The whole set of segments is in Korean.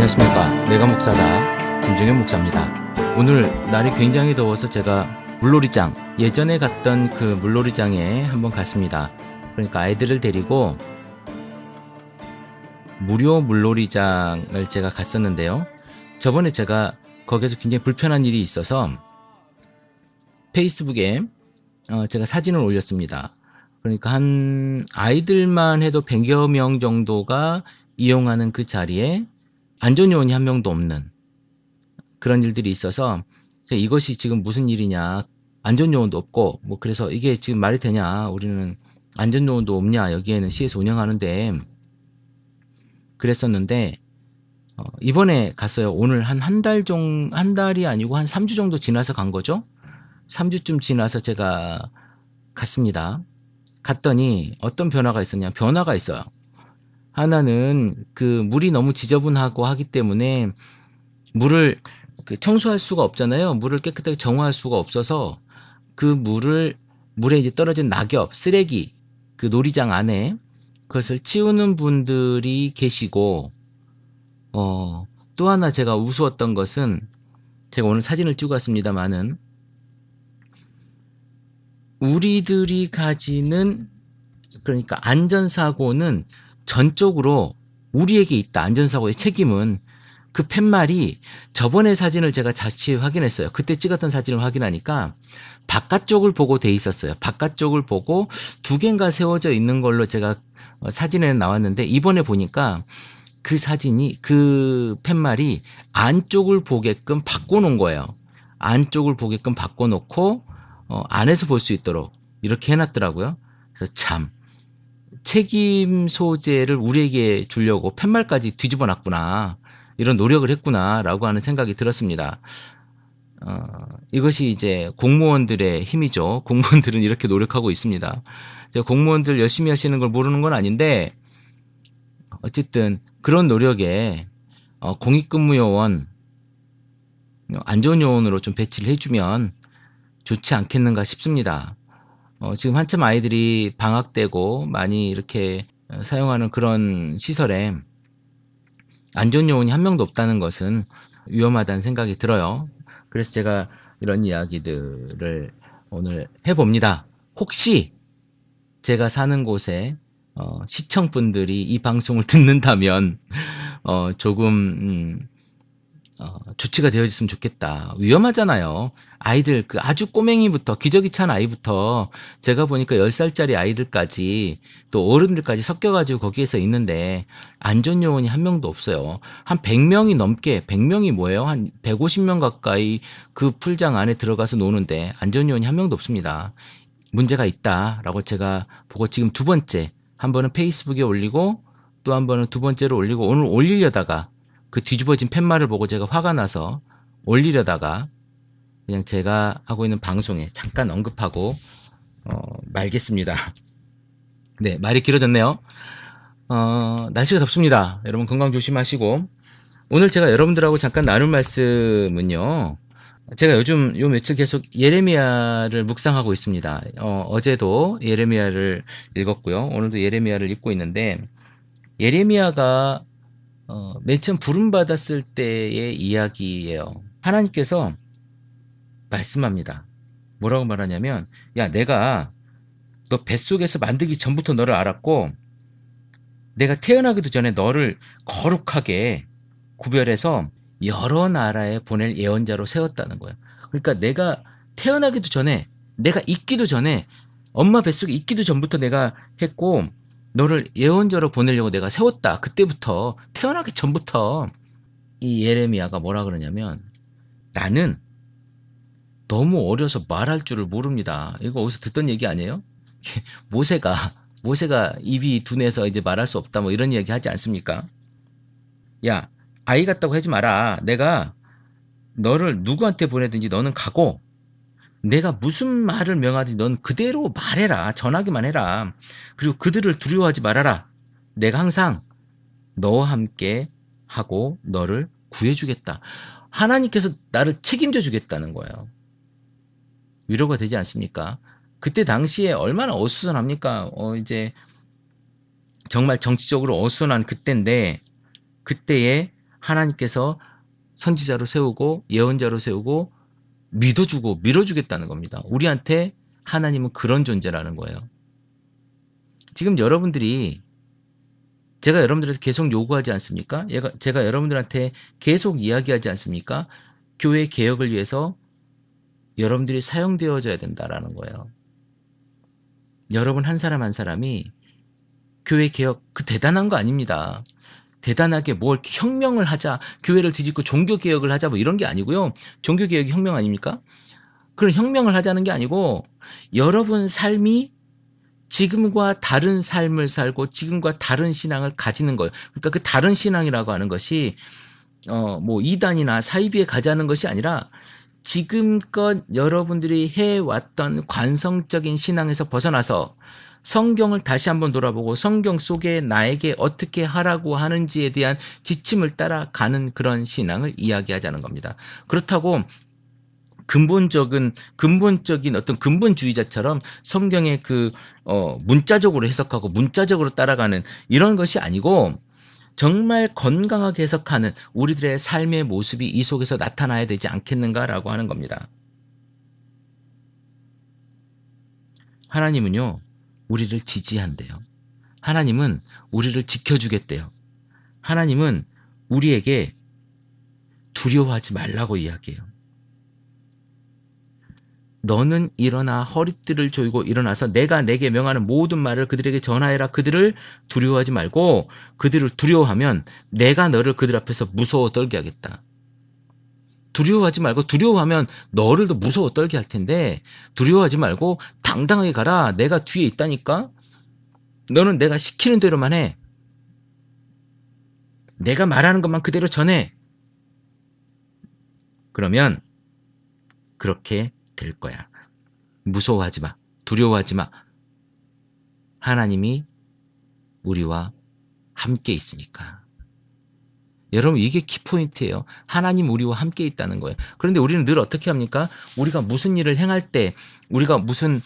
안녕하십니까. 내가 목사다. 김정현 목사입니다. 오늘 날이 굉장히 더워서 제가 물놀이장, 예전에 갔던 그 물놀이장에 한번 갔습니다. 그러니까 아이들을 데리고 무료 물놀이장을 제가 갔었는데요. 저번에 제가 거기서 굉장히 불편한 일이 있어서 페이스북에 제가 사진을 올렸습니다. 그러니까 한 아이들만 해도 100여 명 정도가 이용하는 그 자리에 안전요원이 한 명도 없는 그런 일들이 있어서 이것이 지금 무슨 일이냐, 안전요원도 없고 뭐 그래서 이게 지금 말이 되냐, 우리는 안전요원도 없냐, 여기에는 시에서 운영하는데, 그랬었는데 이번에 갔어요. 오늘 한 달이 아니고 한 3주 정도 지나서 간 거죠. 3주쯤 지나서 제가 갔습니다. 갔더니 어떤 변화가 있었냐, 변화가 있어요. 하나는 그 물이 너무 지저분하고 하기 때문에 물을 청소할 수가 없잖아요. 물을 깨끗하게 정화할 수가 없어서 그 물에 이제 떨어진 낙엽, 쓰레기, 그 놀이장 안에 그것을 치우는 분들이 계시고, 또 하나 제가 우스웠던 것은, 제가 오늘 사진을 찍어 왔습니다만은, 우리들이 가지는, 그러니까 안전사고는 전적으로 우리에게 있다. 안전사고의 책임은. 그 팻말이, 저번에 사진을 제가 자세히 확인했어요. 그때 찍었던 사진을 확인하니까 바깥쪽을 보고 돼 있었어요. 바깥쪽을 보고 두 개인가 세워져 있는 걸로 제가 사진에 나왔는데, 이번에 보니까 그 사진이, 그 팻말이 안쪽을 보게끔 바꿔놓은 거예요. 안쪽을 보게끔 바꿔놓고 안에서 볼 수 있도록 이렇게 해놨더라고요. 그래서 참, 책임 소재를 우리에게 주려고 팻말까지 뒤집어 놨구나, 이런 노력을 했구나 라고 하는 생각이 들었습니다. 이것이 이제 공무원들의 힘이죠. 공무원들은 이렇게 노력하고 있습니다. 제가 공무원들 열심히 하시는 걸 모르는 건 아닌데, 어쨌든 그런 노력에 공익근무요원, 안전요원으로 좀 배치를 해주면 좋지 않겠는가 싶습니다. 지금 한참 아이들이 방학되고 많이 이렇게 사용하는 그런 시설에 안전요원이 한 명도 없다는 것은 위험하다는 생각이 들어요. 그래서 제가 이런 이야기들을 오늘 해봅니다. 혹시 제가 사는 곳에 시청분들이 이 방송을 듣는다면 조금 조치가 되어졌으면 좋겠다. 위험하잖아요. 아이들, 그 아주 꼬맹이부터, 기저귀 찬 아이부터, 제가 보니까 10살짜리 아이들까지 또 어른들까지 섞여가지고 거기에서 있는데 안전요원이 한 명도 없어요. 한 100명이 넘게, 100명이 뭐예요? 한 150명 가까이 그 풀장 안에 들어가서 노는데 안전요원이 한 명도 없습니다. 문제가 있다라고 제가 보고, 지금 두 번째, 한 번은 페이스북에 올리고 또 한 번은 두 번째로 올리고, 오늘 올리려다가 그 뒤집어진 팻말을 보고 제가 화가 나서 올리려다가 그냥 제가 하고 있는 방송에 잠깐 언급하고 말겠습니다. 네, 말이 길어졌네요. 날씨가 덥습니다. 여러분 건강 조심하시고, 오늘 제가 여러분들하고 잠깐 나눌 말씀은요, 제가 요즘 요 며칠 계속 예레미야를 묵상하고 있습니다. 어제도 예레미야를 읽었고요. 오늘도 예레미야를 읽고 있는데, 예레미야가 맨 처음 부름받았을 때의 이야기예요. 하나님께서 말씀합니다. 뭐라고 말하냐면, 야, 내가 너 뱃속에서 만들기 전부터 너를 알았고, 내가 태어나기도 전에 너를 거룩하게 구별해서 여러 나라에 보낼 예언자로 세웠다는 거예요. 그러니까 내가 태어나기도 전에, 내가 있기도 전에, 엄마 뱃속에 있기도 전부터 내가 했고, 너를 예언자로 보내려고 내가 세웠다. 그때부터, 태어나기 전부터. 이 예레미야가 뭐라 그러냐면, 나는 너무 어려서 말할 줄을 모릅니다. 이거 어디서 듣던 얘기 아니에요? 모세가 입이 둔해서 이제 말할 수 없다, 뭐 이런 이야기 하지 않습니까? 야, 아이 같다고 하지 마라. 내가 너를 누구한테 보내든지 너는 가고, 내가 무슨 말을 명하든지 넌 그대로 말해라. 전하기만 해라. 그리고 그들을 두려워하지 말아라. 내가 항상 너와 함께 하고 너를 구해주겠다. 하나님께서 나를 책임져 주겠다는 거예요. 위로가 되지 않습니까? 그때 당시에 얼마나 어수선합니까? 이제 정말 정치적으로 어수선한 그때인데, 그때에 하나님께서 선지자로 세우고 예언자로 세우고 믿어주고 밀어주겠다는 겁니다. 우리한테 하나님은 그런 존재라는 거예요. 지금 여러분들이 제가 여러분들한테 계속 요구하지 않습니까? 제가 여러분들한테 계속 이야기하지 않습니까? 교회 개혁을 위해서 여러분들이 사용되어져야 된다라는 거예요. 여러분 한 사람 한 사람이 교회 개혁 그 대단한 거 아닙니다. 대단하게 뭘 혁명을 하자, 교회를 뒤집고 종교 개혁을 하자 뭐 이런 게 아니고요. 종교 개혁이 혁명 아닙니까? 그런 혁명을 하자는 게 아니고 여러분 삶이 지금과 다른 삶을 살고 지금과 다른 신앙을 가지는 거예요. 그러니까 그 다른 신앙이라고 하는 것이 뭐 이단이나 사이비에 가자는 것이 아니라 지금껏 여러분들이 해왔던 관성적인 신앙에서 벗어나서 성경을 다시 한번 돌아보고 성경 속에 나에게 어떻게 하라고 하는지에 대한 지침을 따라가는 그런 신앙을 이야기하자는 겁니다. 그렇다고 근본적인 어떤 근본주의자처럼 성경의 문자적으로 해석하고 문자적으로 따라가는 이런 것이 아니고 정말 건강하게 해석하는 우리들의 삶의 모습이 이 속에서 나타나야 되지 않겠는가라고 하는 겁니다. 하나님은요, 우리를 지지한대요. 하나님은 우리를 지켜주겠대요. 하나님은 우리에게 두려워하지 말라고 이야기해요. 너는 일어나 허리띠를 조이고 일어나서 내가 내게 명하는 모든 말을 그들에게 전하여라. 그들을 두려워하지 말고 그들을 두려워하면 내가 너를 그들 앞에서 무서워 떨게 하겠다. 두려워하지 말고 두려워하면 너를 더 무서워 떨게 할 텐데 두려워하지 말고 당당하게 가라. 내가 뒤에 있다니까. 너는 내가 시키는 대로만 해. 내가 말하는 것만 그대로 전해. 그러면 그렇게 될 거야. 무서워하지 마. 두려워하지 마. 하나님이 우리와 함께 있으니까. 여러분 이게 키포인트예요. 하나님 우리와 함께 있다는 거예요. 그런데 우리는 늘 어떻게 합니까? 우리가 무슨 일을 행할 때, 우리가 무슨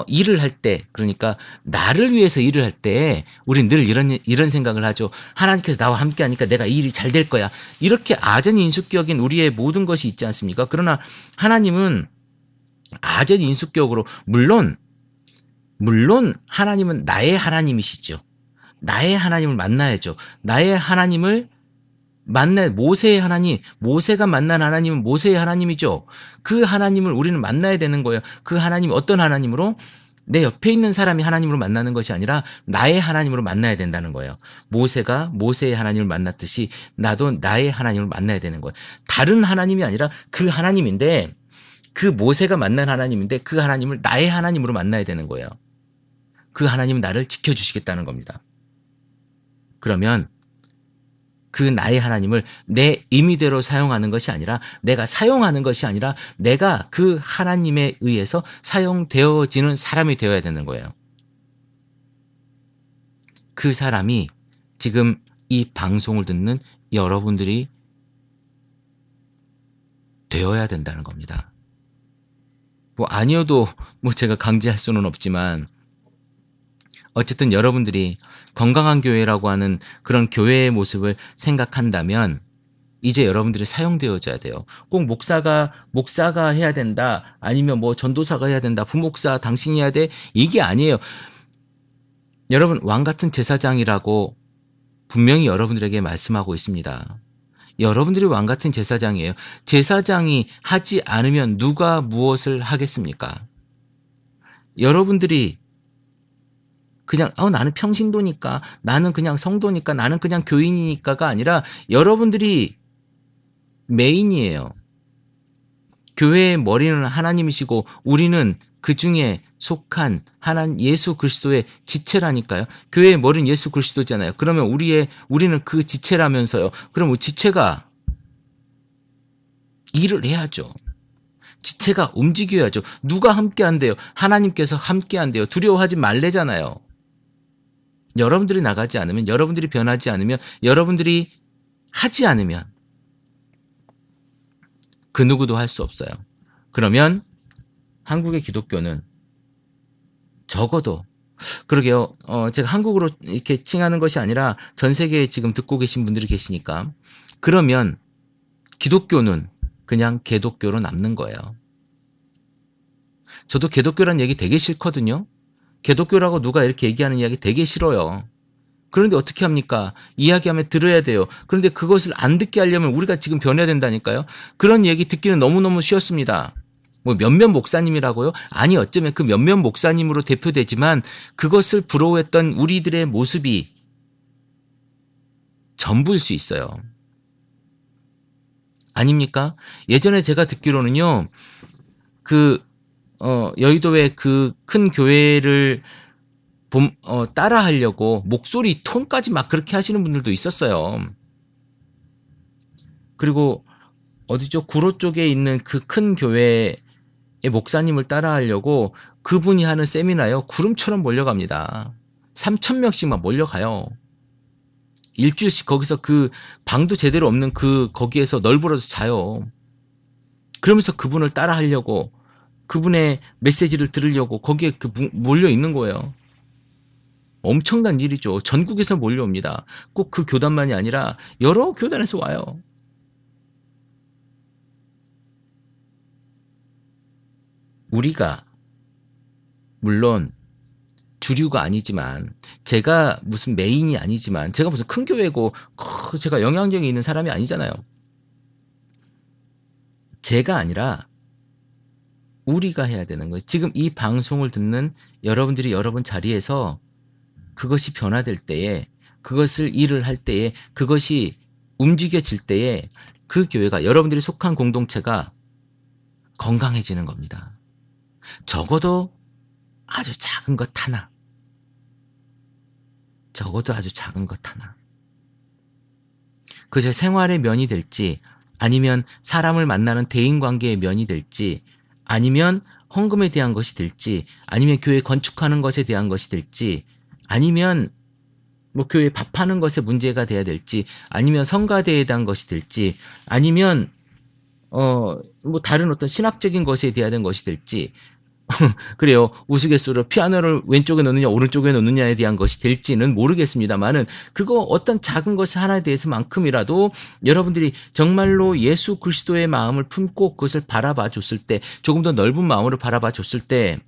일을 할 때, 그러니까 나를 위해서 일을 할 때 우리는 늘 이런 생각을 하죠. 하나님께서 나와 함께 하니까 내가 이 일이 잘 될 거야. 이렇게 아전인수격인 우리의 모든 것이 있지 않습니까? 그러나 하나님은 아전인수격으로 물론 하나님은 나의 하나님이시죠. 나의 하나님을 만나야죠. 나의 하나님을 모세의 하나님, 모세가 만난 하나님은 모세의 하나님이죠. 그 하나님을 우리는 만나야 되는 거예요. 그 하나님이 어떤 하나님으로? 내 옆에 있는 사람이 하나님으로 만나는 것이 아니라 나의 하나님으로 만나야 된다는 거예요. 모세가 모세의 하나님을 만났듯이 나도 나의 하나님을 만나야 되는 거예요. 다른 하나님이 아니라 그 하나님인데 그 모세가 만난 하나님인데 그 하나님을 나의 하나님으로 만나야 되는 거예요. 그 하나님은 나를 지켜주시겠다는 겁니다. 그러면 그 나의 하나님을 내 임의대로 사용하는 것이 아니라 내가 사용하는 것이 아니라 내가 그 하나님에 의해서 사용되어지는 사람이 되어야 되는 거예요. 그 사람이 지금 이 방송을 듣는 여러분들이 되어야 된다는 겁니다. 뭐 아니어도 뭐 제가 강제할 수는 없지만 어쨌든 여러분들이 건강한 교회라고 하는 그런 교회의 모습을 생각한다면 이제 여러분들이 사용되어져야 돼요. 꼭 목사가 해야 된다. 아니면 뭐 전도사가 해야 된다. 부목사 당신이 해야 돼. 이게 아니에요. 여러분 왕 같은 제사장이라고 분명히 여러분들에게 말씀하고 있습니다. 여러분들이 왕 같은 제사장이에요. 제사장이 하지 않으면 누가 무엇을 하겠습니까? 여러분들이 그냥 나는 평신도니까, 나는 그냥 성도니까, 나는 그냥 교인이니까가 아니라 여러분들이 메인이에요. 교회의 머리는 하나님이시고 우리는 그 중에 속한 예수 그리스도의 지체라니까요. 교회의 머리는 예수 그리스도잖아요. 그러면 우리는 그 지체라면서요. 그럼 지체가 일을 해야죠. 지체가 움직여야죠. 누가 함께 한대요? 하나님께서 함께 한대요. 두려워하지 말래잖아요. 여러분들이 나가지 않으면, 여러분들이 변하지 않으면, 여러분들이 하지 않으면 그 누구도 할 수 없어요. 그러면 한국의 기독교는 적어도 그러게요. 제가 한국으로 이렇게 칭하는 것이 아니라 전 세계에 지금 듣고 계신 분들이 계시니까 그러면 기독교는 그냥 개독교로 남는 거예요. 저도 개독교란 얘기 되게 싫거든요. 개독교라고 누가 이렇게 얘기하는 이야기 되게 싫어요. 그런데 어떻게 합니까? 이야기하면 들어야 돼요. 그런데 그것을 안 듣게 하려면 우리가 지금 변해야 된다니까요. 그런 얘기 듣기는 너무너무 쉬웠습니다. 뭐 몇몇 목사님이라고요? 아니, 어쩌면 그 몇몇 목사님으로 대표되지만 그것을 부러워했던 우리들의 모습이 전부일 수 있어요. 아닙니까? 예전에 제가 듣기로는요, 여의도의 그 큰 교회를 따라 하려고 목소리 톤까지 막 그렇게 하시는 분들도 있었어요. 그리고 어디죠? 구로 쪽에 있는 그 큰 교회의 목사님을 따라 하려고 그분이 하는 세미나요. 구름처럼 몰려갑니다. 3,000명씩만 몰려가요. 일주일씩 거기서 그 방도 제대로 없는 거기에서 널브러져 자요. 그러면서 그분을 따라 하려고 그분의 메시지를 들으려고 거기에 몰려 있는 거예요. 엄청난 일이죠. 전국에서 몰려옵니다. 꼭 그 교단만이 아니라 여러 교단에서 와요. 우리가 물론 주류가 아니지만, 제가 무슨 메인이 아니지만, 제가 무슨 큰 교회고 제가 영향력이 있는 사람이 아니잖아요. 제가 아니라 우리가 해야 되는 거예요. 지금 이 방송을 듣는 여러분들이 여러분 자리에서 그것이 변화될 때에, 그것을 일을 할 때에, 그것이 움직여질 때에 그 교회가, 여러분들이 속한 공동체가 건강해지는 겁니다. 적어도 아주 작은 것 하나. 적어도 아주 작은 것 하나. 그저 생활의 면이 될지, 아니면 사람을 만나는 대인관계의 면이 될지, 아니면 헌금에 대한 것이 될지, 아니면 교회 건축하는 것에 대한 것이 될지, 아니면 뭐 교회 밥하는 것에 문제가 돼야 될지, 아니면 성가대에 대한 것이 될지, 아니면 뭐 다른 어떤 신학적인 것에 대한 것이 될지, 그래요. 우스갯소리로 피아노를 왼쪽에 넣느냐 오른쪽에 넣느냐에 대한 것이 될지는 모르겠습니다만은, 그거 어떤 작은 것이 하나에 대해서만큼이라도 여러분들이 정말로 예수 그리스도의 마음을 품고 그것을 바라봐 줬을 때, 조금 더 넓은 마음으로 바라봐 줬을 때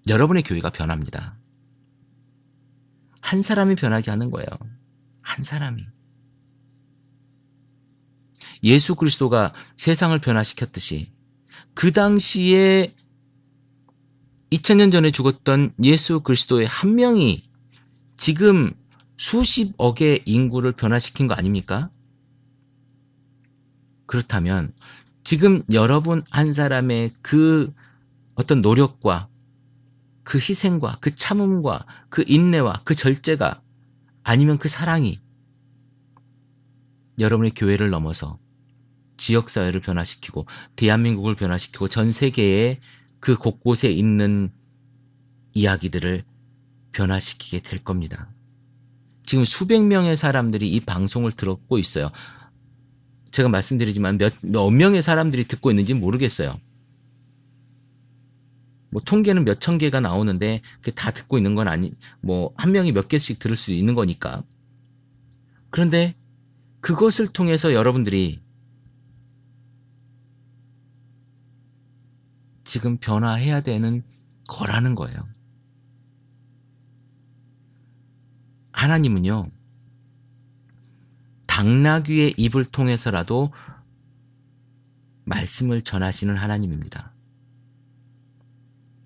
여러분의 교회가 변합니다. 한 사람이 변하게 하는 거예요. 한 사람이. 예수 그리스도가 세상을 변화시켰듯이 그 당시에 2000년 전에 죽었던 예수 그리스도의 한 명이 지금 수십억의 인구를 변화시킨 거 아닙니까? 그렇다면 지금 여러분 한 사람의 그 어떤 노력과 그 희생과 그 참음과 그 인내와 그 절제가, 아니면 그 사랑이 여러분의 교회를 넘어서 지역사회를 변화시키고 대한민국을 변화시키고 전 세계의 그 곳곳에 있는 이야기들을 변화시키게 될 겁니다. 지금 수백 명의 사람들이 이 방송을 듣고 있어요. 제가 말씀드리지만 몇 명의 사람들이 듣고 있는지 모르겠어요. 뭐 통계는 몇천 개가 나오는데 그게 다 듣고 있는 건 뭐 한 명이 몇 개씩 들을 수 있는 거니까. 그런데 그것을 통해서 여러분들이 지금 변화해야 되는 거라는 거예요. 하나님은요, 당나귀의 입을 통해서라도 말씀을 전하시는 하나님입니다.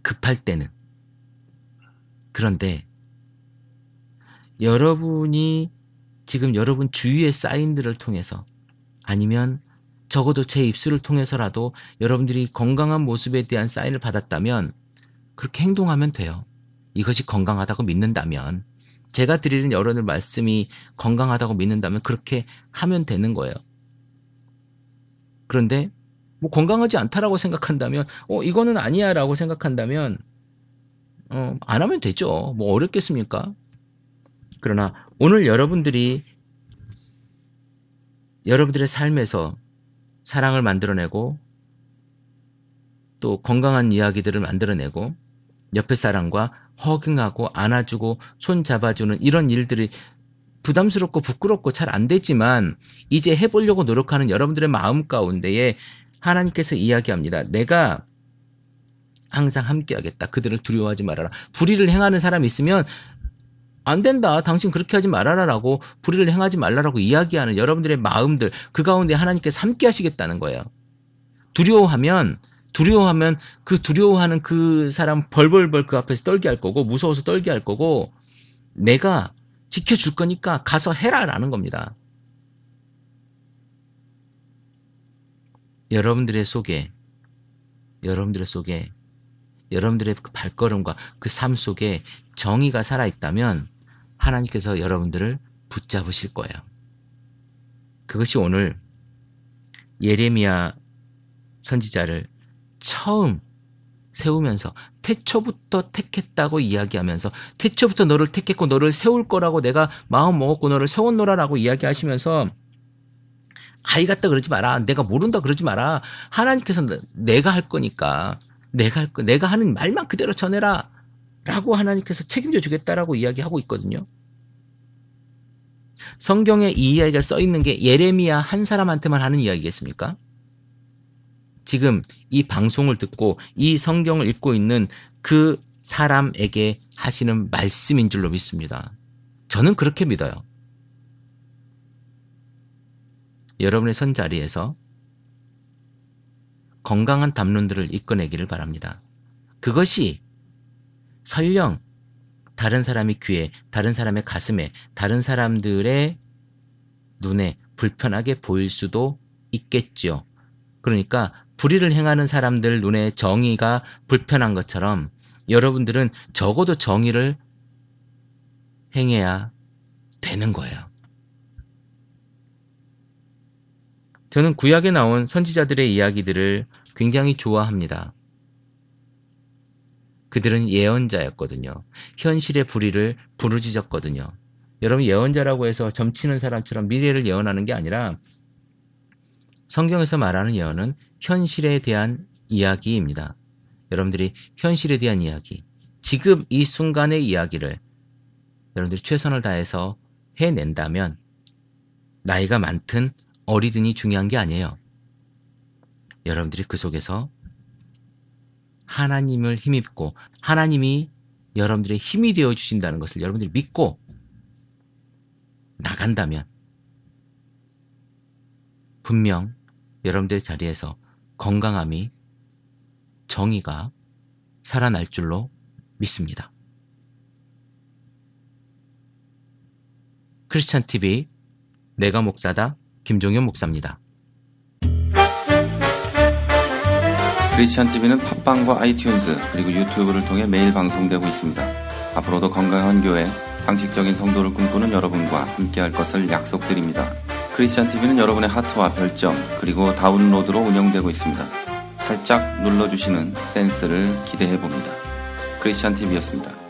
급할 때는. 그런데 여러분이 지금 여러분 주위의 사인들을 통해서, 아니면 적어도 제 입술을 통해서라도 여러분들이 건강한 모습에 대한 사인을 받았다면 그렇게 행동하면 돼요. 이것이 건강하다고 믿는다면, 제가 드리는 여러분의 말씀이 건강하다고 믿는다면 그렇게 하면 되는 거예요. 그런데 뭐 건강하지 않다라고 생각한다면, 이거는 아니야 라고 생각한다면 안 하면 되죠. 뭐 어렵겠습니까? 그러나 오늘 여러분들의 삶에서 사랑을 만들어내고, 또 건강한 이야기들을 만들어내고, 옆에 사람과 허깅하고 안아주고 손 잡아주는 이런 일들이 부담스럽고 부끄럽고 잘 안 되지만 이제 해보려고 노력하는 여러분들의 마음 가운데에 하나님께서 이야기합니다. 내가 항상 함께하겠다. 그들을 두려워하지 말아라. 불의를 행하는 사람이 있으면 안 된다. 당신 그렇게 하지 말아라라고 불의를 행하지 말라라고 이야기하는 여러분들의 마음들, 그 가운데 하나님께서 함께 하시겠다는 거예요. 두려워하면 그 두려워하는 그 사람 벌벌벌 그 앞에서 떨게 할 거고, 무서워서 떨게 할 거고, 내가 지켜줄 거니까 가서 해라라는 겁니다. 여러분들의 속에 여러분들의 그 발걸음과 그 삶 속에 정의가 살아있다면 하나님께서 여러분들을 붙잡으실 거예요. 그것이 오늘 예레미야 선지자를 처음 세우면서 태초부터 택했다고 이야기하면서 태초부터 너를 택했고 너를 세울 거라고 내가 마음 먹었고 너를 세웠노라라고 이야기하시면서 아이 같다 그러지 마라. 내가 모른다 그러지 마라. 하나님께서 내가 할 거니까 내가 하는 말만 그대로 전해라 라고 하나님께서 책임져 주겠다라고 이야기하고 있거든요. 성경에 이 이야기가 써 있는 게 예레미야 한 사람한테만 하는 이야기겠습니까? 지금 이 방송을 듣고 이 성경을 읽고 있는 그 사람에게 하시는 말씀인 줄로 믿습니다. 저는 그렇게 믿어요. 여러분의 선자리에서 건강한 담론들을 이끌어내기를 바랍니다. 그것이 설령 다른 사람의 귀에, 다른 사람의 가슴에, 다른 사람들의 눈에 불편하게 보일 수도 있겠죠. 그러니까 불의를 행하는 사람들 눈에 정의가 불편한 것처럼 여러분들은 적어도 정의를 행해야 되는 거예요. 저는 구약에 나온 선지자들의 이야기들을 굉장히 좋아합니다. 그들은 예언자였거든요. 현실의 불의를 부르짖었거든요. 여러분, 예언자라고 해서 점치는 사람처럼 미래를 예언하는 게 아니라 성경에서 말하는 예언은 현실에 대한 이야기입니다. 여러분들이 현실에 대한 이야기, 지금 이 순간의 이야기를 여러분들이 최선을 다해서 해낸다면 나이가 많든 어리든이 중요한 게 아니에요. 여러분들이 그 속에서 하나님을 힘입고 하나님이 여러분들의 힘이 되어 주신다는 것을 여러분들이 믿고 나간다면 분명 여러분들의 자리에서 건강함이, 정의가 살아날 줄로 믿습니다. 크리스찬TV 내가 목사다 김종현 목사입니다. 크리스찬TV는 팟빵과 아이튠즈 그리고 유튜브를 통해 매일 방송되고 있습니다. 앞으로도 건강한 교회, 상식적인 성도를 꿈꾸는 여러분과 함께할 것을 약속드립니다. 크리스찬TV는 여러분의 하트와 별점 그리고 다운로드로 운영되고 있습니다. 살짝 눌러주시는 센스를 기대해봅니다. 크리스찬TV였습니다.